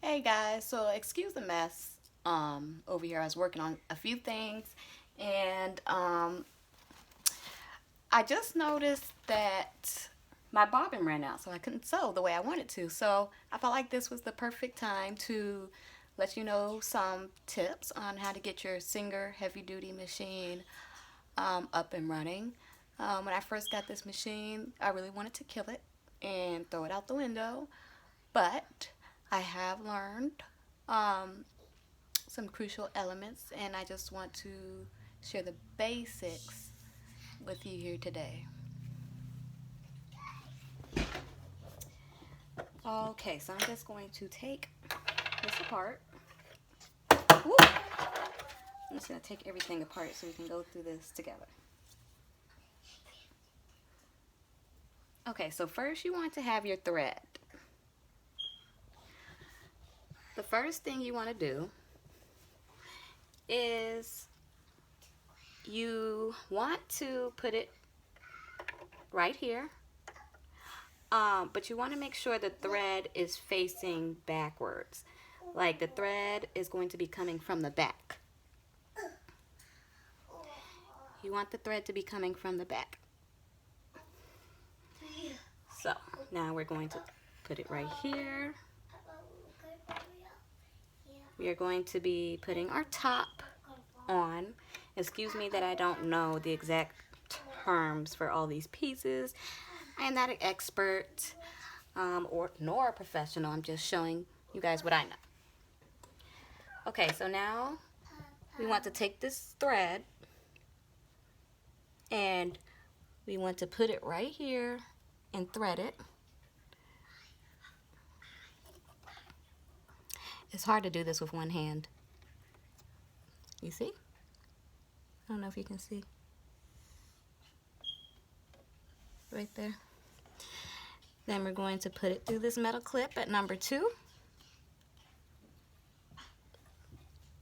Hey guys, so excuse the mess over here. I was working on a few things and I just noticed that my bobbin ran out, so I couldn't sew the way I wanted to. So I felt like this was the perfect time to let you know some tips on how to get your Singer heavy duty machine up and running. When I first got this machine, I really wanted to kill it and throw it out the window, but I have learned um, some crucial elements, and I just want to share the basics with you here today. Okay, so I'm just going to take this apart. Woo! I'm just going to take everything apart so we can go through this together. Okay, so first you want to have your thread. The first thing you want to do is you want to put it right here, but you want to make sure the thread is facing backwards. Like the thread is going to be coming from the back. You want the thread to be coming from the back. So now we're going to put it right here. We are going to be putting our top on. Excuse me that I don't know the exact terms for all these pieces. I am not an expert nor a professional. I'm just showing you guys what I know. Okay, so now we want to take this thread and we want to put it right here and thread it. It's hard to do this with one hand. You see? I don't know if you can see. Right there. Then we're going to put it through this metal clip at number 2.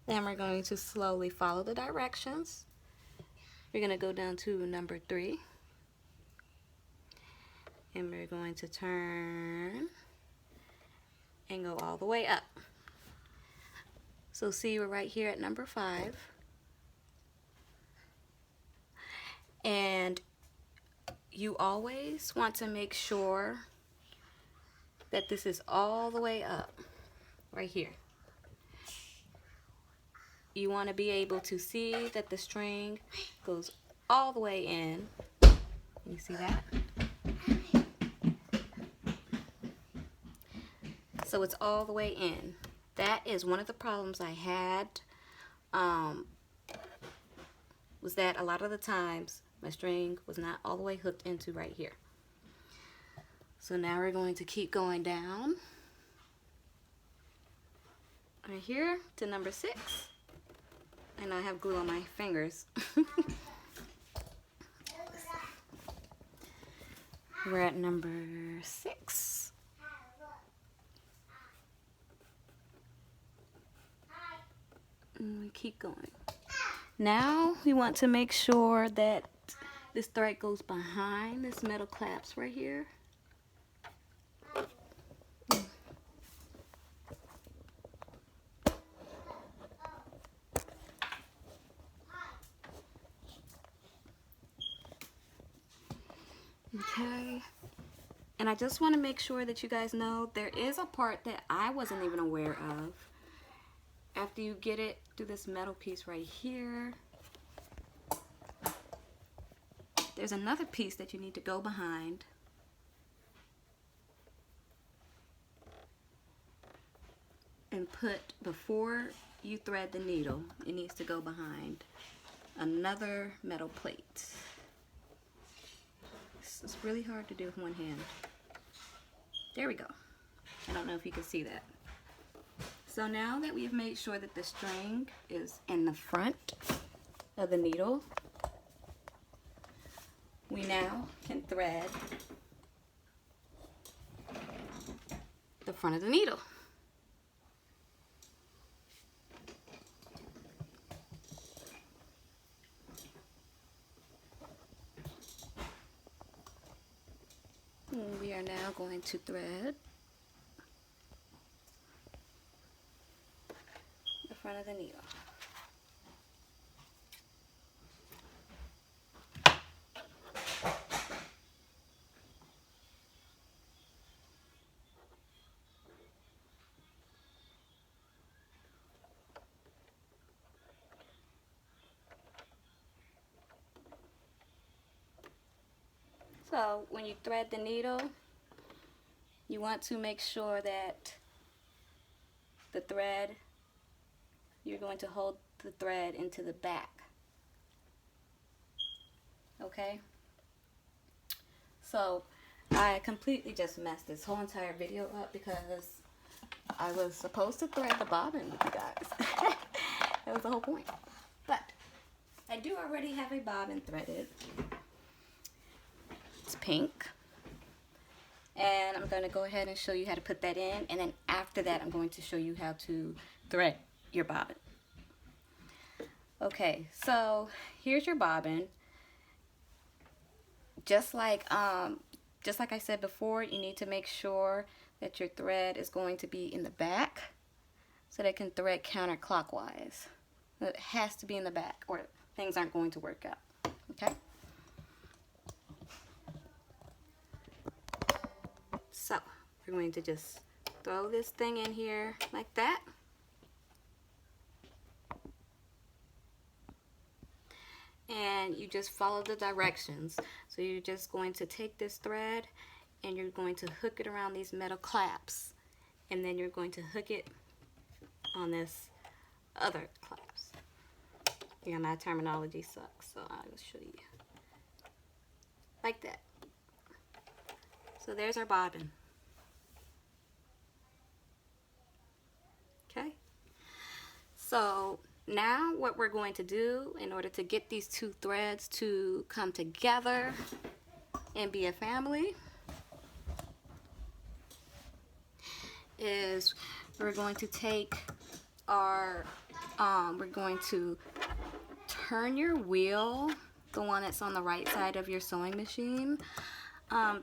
Then we're going to slowly follow the directions. We're going to go down to number 3. And we're going to turn and go all the way up. So see, we're right here at number 5. And you always want to make sure that this is all the way up, right here. You want to be able to see that the string goes all the way in. You see that? So it's all the way in. That is one of the problems I had, was that a lot of the times my string was not all the way hooked into right here. So now we're going to keep going down right here to number 6. And I have glue on my fingers. We're at number 6. And we keep going. Now we want to make sure that this thread goes behind this metal clasp right here. Okay. And I just want to make sure that you guys know there is a part that I wasn't even aware of. After you get it through this metal piece right here, there's another piece that you need to go behind. And put, before you thread the needle, it needs to go behind another metal plate. It's really hard to do with one hand. There we go. I don't know if you can see that. So now that we've made sure that the string is in the front of the needle, we now can thread the front of the needle. And we are now going to thread front of the needle. So when you thread the needle, you want to make sure that the thread, you're going to hold the thread into the back. Okay? So I completely just messed this whole entire video up because I was supposed to thread the bobbin with you guys. That was the whole point. But I do already have a bobbin threaded. It's pink. And I'm going to go ahead and show you how to put that in. And then after that, I'm going to show you how to thread your bobbin. Okay, so here's your bobbin. Just like I said before, you need to make sure that your thread is going to be in the back so that it can thread counterclockwise. It has to be in the back or things aren't going to work out. Okay? So, we're going to just throw this thing in here like that. And you just follow the directions. So you're just going to take this thread and you're going to hook it around these metal clamps. And then you're going to hook it on this other clamps. Yeah, my terminology sucks, so I will show you. Like that. So there's our bobbin. Okay? So now what we're going to do in order to get these two threads to come together and be a family is we're going to take our, we're going to turn your wheel, the one that's on the right side of your sewing machine,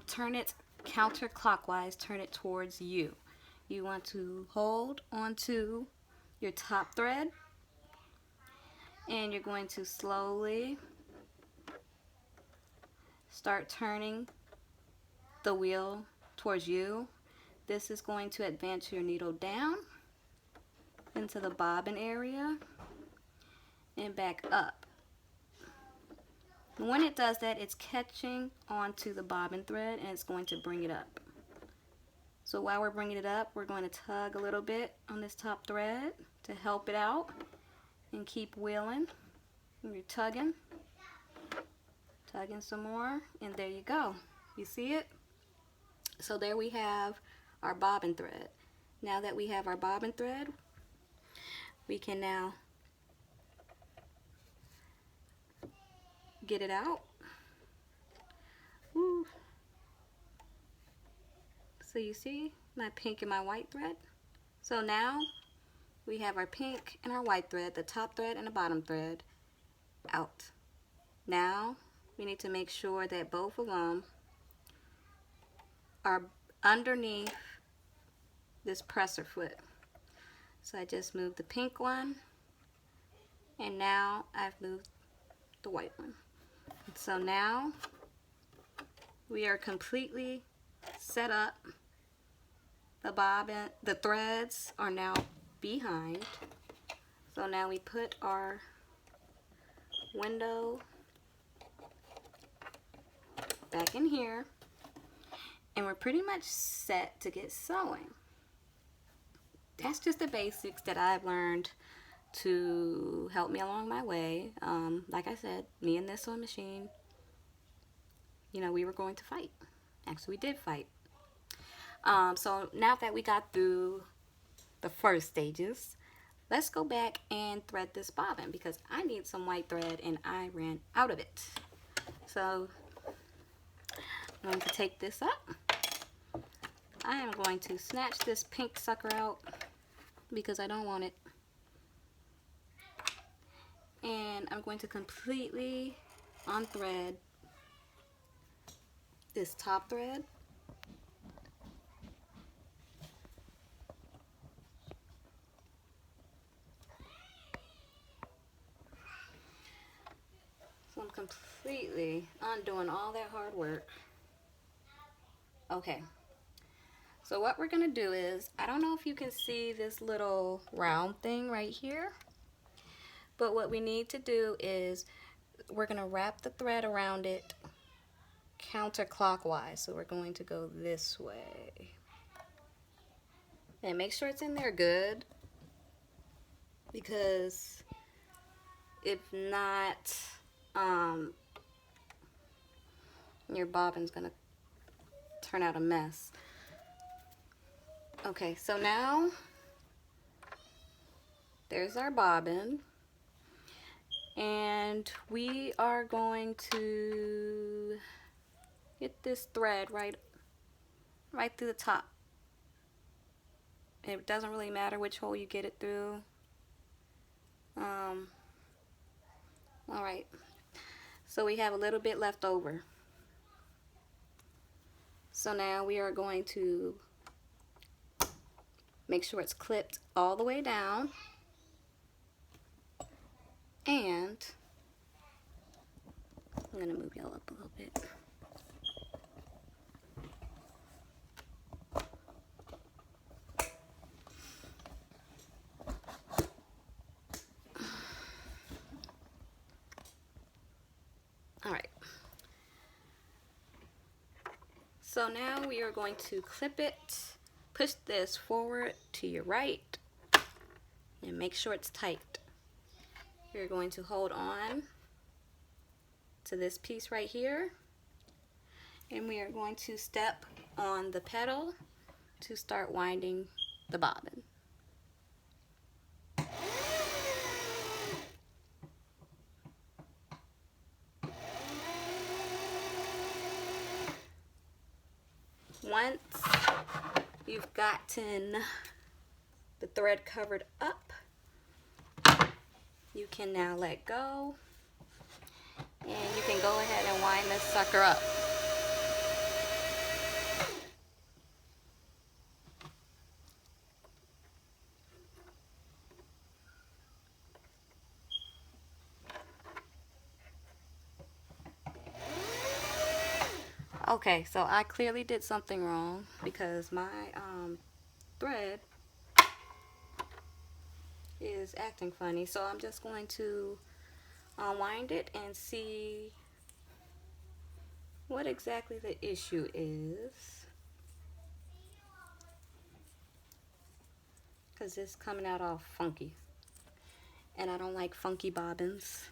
turn it counterclockwise, turn it towards you. You want to hold onto your top thread and you're going to slowly start turning the wheel towards you. This is going to advance your needle down into the bobbin area and back up. When it does that, it's catching onto the bobbin thread and it's going to bring it up. So while we're bringing it up, we're going to tug a little bit on this top thread to help it out and keep wheeling. And you're tugging some more, and there you go. You see it? So there we have our bobbin thread. Now that we have our bobbin thread, we can now get it out. Woo. So you see my pink and my white thread? So now we have our pink and our white thread, the top thread and the bottom thread out. Now we need to make sure that both of them are underneath this presser foot. So I just moved the pink one and now I've moved the white one. So now we are completely set up. The bobbin, the threads are now behind. So now we put our window back in here and we're pretty much set to get sewing. That's just the basics that I've learned to help me along my way. Like I said, me and this sewing machine, you know, we were going to fight. Actually, we did fight. So now that we got through the first stages, let's go back and thread this bobbin because I need some white thread and I ran out of it. So I'm going to take this up. I am going to snatch this pink sucker out because I don't want it. And I'm going to completely unthread this top thread. completely undoing all that hard work. Okay, so what we're gonna do is, I don't know if you can see this little round thing right here, but what we need to do is we're gonna wrap the thread around it counterclockwise. So we're going to go this way. And make sure it's in there good, because if not, your bobbin's gonna turn out a mess. Okay, so now there's our bobbin, and we are going to get this thread right through the top. It doesn't really matter which hole you get it through. Alright, so we have a little bit left over. So now we are going to make sure it's clipped all the way down, and I'm going to move y'all up a little bit. Alright, so now we are going to clip it, push this forward to your right, and make sure it's tight. You're going to hold on to this piece right here, and we are going to step on the pedal to start winding the bobbin. Once you've gotten the thread covered up, you can now let go, and you can go ahead and wind this sucker up. Okay, so I clearly did something wrong, because my thread is acting funny. So I'm just going to unwind it and see what exactly the issue is, because it's coming out all funky, and I don't like funky bobbins.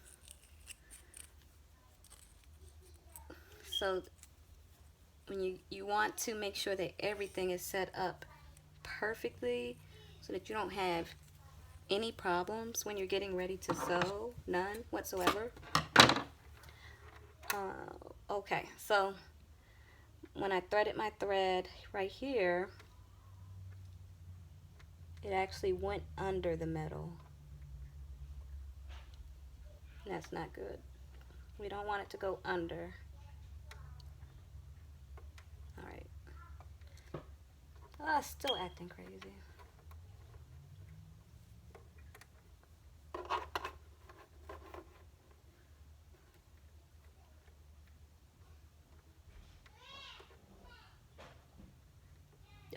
So when you want to make sure that everything is set up perfectly so that you don't have any problems when you're getting ready to sew, none whatsoever. Okay, so when I threaded my thread right here, it actually went under the metal. That's not good. We don't want it to go under. Alright. Still acting crazy.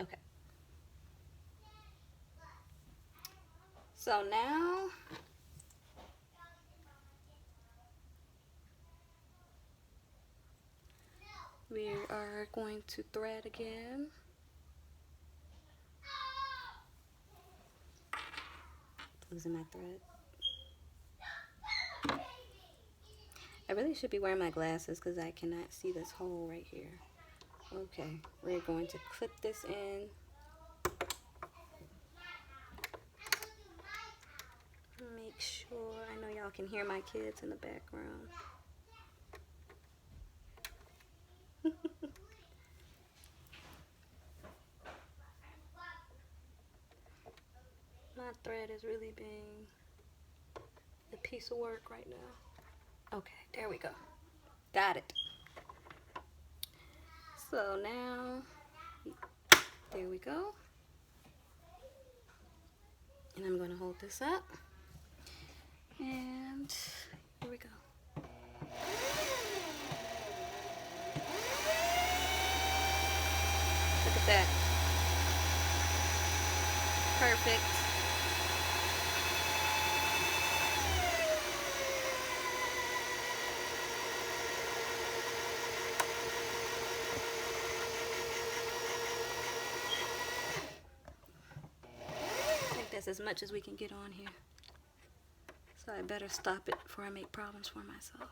Okay. So now we are going to thread again. Losing my thread. I really should be wearing my glasses because I cannot see this hole right here. Okay, we're going to clip this in. Make sure, I know y'all can hear my kids in the background. My thread is really being a piece of work right now. Okay, there we go. Got it. So now, there we go. And I'm going to hold this up. And here we go. that? Perfect. I think that's as much as we can get on here. So I better stop it before I make problems for myself.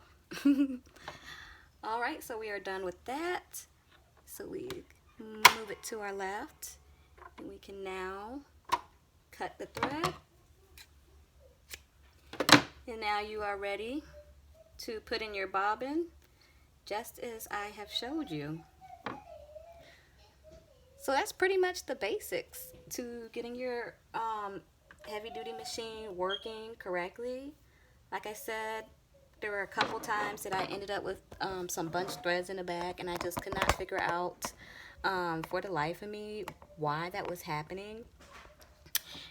Alright, so we are done with that. So we move it to our left. And we can now cut the thread. And now you are ready to put in your bobbin, just as I have showed you. So that's pretty much the basics to getting your heavy duty machine working correctly. Like I said, there were a couple times that I ended up with some bunched threads in the back, and I just could not figure out for the life of me why that was happening.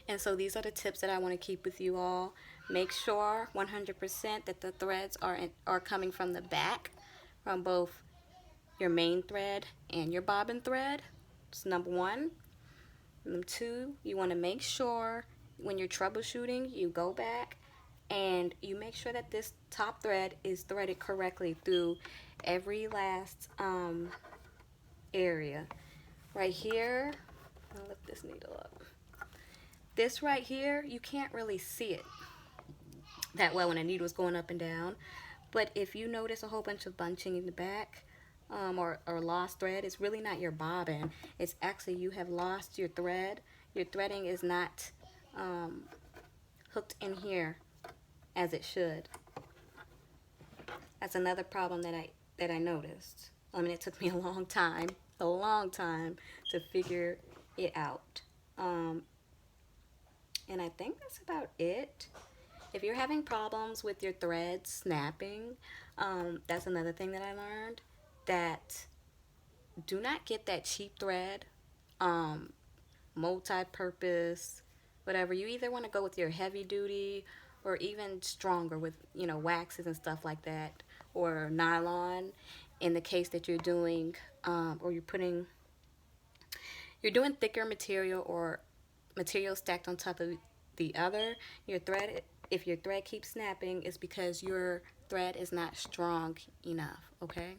And so these are the tips that I want to keep with you all. Make sure 100% that the threads are coming from the back, from both your main thread and your bobbin thread. That's number one. Number two, you want to make sure when you're troubleshooting, you go back and you make sure that this top thread is threaded correctly through every last area. Right here, I'll lift this needle up. This right here, you can't really see it that well when the needle is going up and down. But if you notice a whole bunch of bunching in the back, or lost thread, it's really not your bobbin. It's actually you have lost your thread. Your threading is not hooked in here as it should. That's another problem that I noticed. I mean, it took me a long time to figure it out. And I think that's about it. If you're having problems with your threads snapping, that's another thing that I learned. That do not get that cheap thread, multi-purpose, whatever. You either want to go with your heavy duty or even stronger with, you know, waxes and stuff like that, or nylon in the case that you're doing, or you're doing thicker material or material stacked on top of the other. Your thread, if your thread keeps snapping, it's because your thread is not strong enough, okay?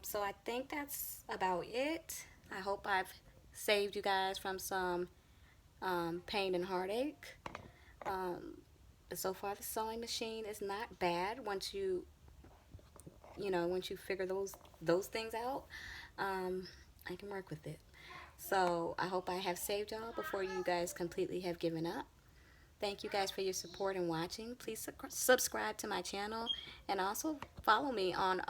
So I think that's about it. I hope I've saved you guys from some pain and heartache. But so far the sewing machine is not bad once you figure those things out. I can work with it. So I hope I have saved y'all before you guys completely have given up. Thank you guys for your support and watching. Please subscribe to my channel and also follow me on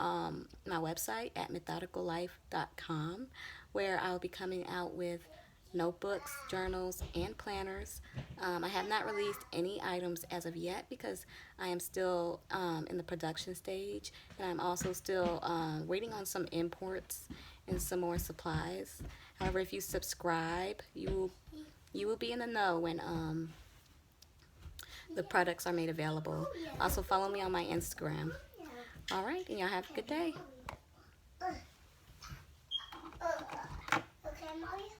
my website at methodicallife.com, where I'll be coming out with notebooks, journals, and planners. I have not released any items as of yet because I am still in the production stage, and I'm also still waiting on some imports and some more supplies. However, if you subscribe, you will be in the know when the products are made available. Also follow me on my Instagram. Alright, and y'all have a good day. Okay, Molly.